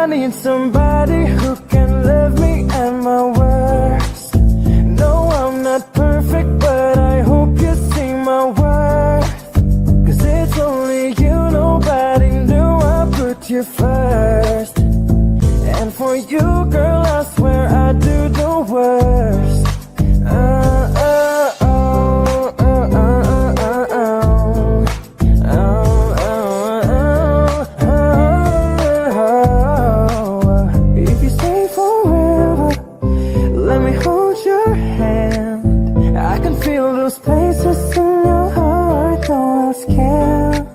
I need somebody who can love me at my worst. No, I'm not perfect, but I hope you see my worth. 'Cause it's only you, nobody knew I put you first. And for you, girl, I swear I do the worst. If you stay forever, let me hold your hand. I can feel those places in your heart, no else can.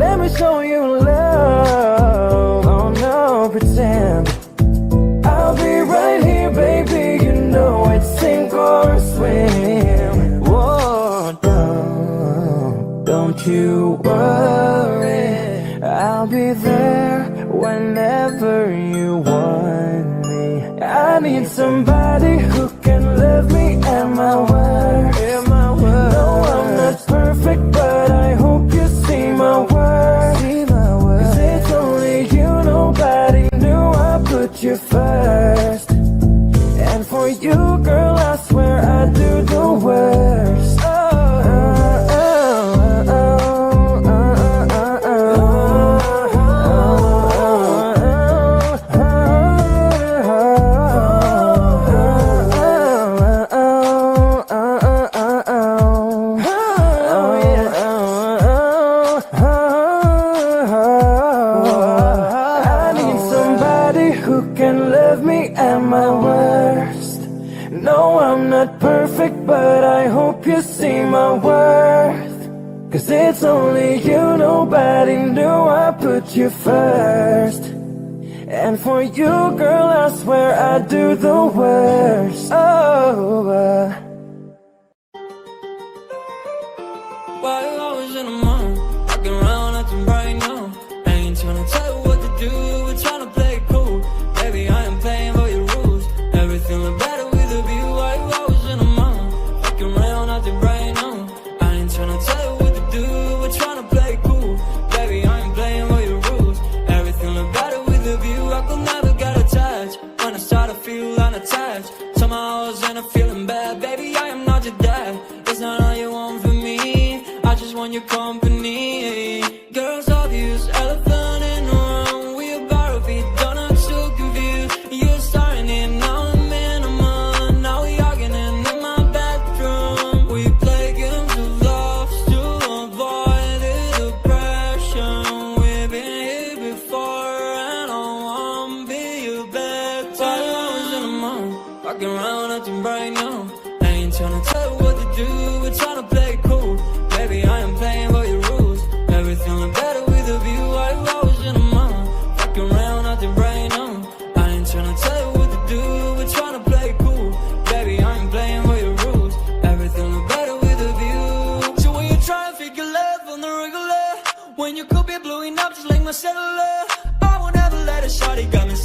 Let me show you love, oh no, pretend. I'll be right here, baby, you know it's sink or swim. Whoa, don't you worry, I'll be there whenever you want me. I need somebody who can love me at my worst. No, I'm not perfect, but I hope you see my worth. 'Cause it's only you, nobody knew I put you first. And for you, girl, I swear I do the worst. Who can love me at my worst. No, I'm not perfect, but I hope you see my worth. 'Cause it's only you, nobody knew I put you first. And for you, girl, I swear I do the worst. Why you always in the mood? Walking around acting bright now. I ain't tryna tell you what to do, we're tryna play it cool. Baby, I am playing by your rules. Everything look better with a view. Why you always in the mood? Walking around acting bright now. I ain't tryna tell you what to do, we're tryna play it cool. Baby, I am playing by your rules. Everything look better with a view. I could never get attached. When I start to feel unattached, somehow I was in a feeling bad. Baby, I am not your dad. It's not all you want from me, I just want your company. Girls obvious, elephant in the room. We about to be done, I'm so confused. You're starting it, now I'm in a month. Now we arguing in my bedroom. We play games of love to avoid the depression. We've been here before and I wanna be your bed. While I was in the mood, walking around acting bright now. I ain't tryna tell you what to do, we're tryna play it cool. Baby, I am playing by your rules. Everything look better with a view. Why you always in the mood? Fucking around acting bright now. I ain't tryna tell you what to do, we're tryna play it cool. Baby, I am playing by your rules. Everything look better with a view. So when you try to figure love on the regular, when you could be blowing up just like my cellular, I won't ever let a shawty got me